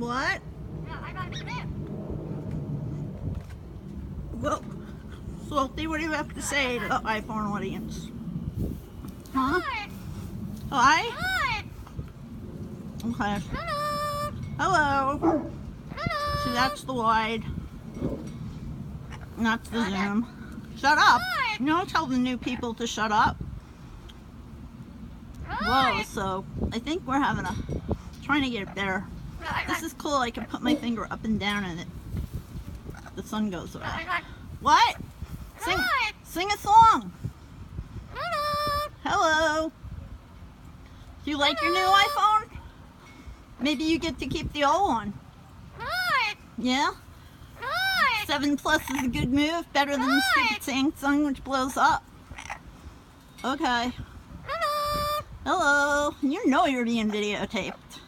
What? Well, Salty, what do you have to say to the iPhone audience? Huh? Hi? Okay. Hello. Hello. So that's the wide. And that's the zoom. Shut up. You don't tell the new people to shut up. Whoa, so I think we're having trying to get it better. This is cool. I can put my finger up and down and the sun goes away. What? Sing a song. Hello. Do you like your new iPhone? Maybe you get to keep the old one. Yeah? 7 Plus is a good move, better than the stupid Samsung which blows up. Okay. Hello. You know you're being videotaped.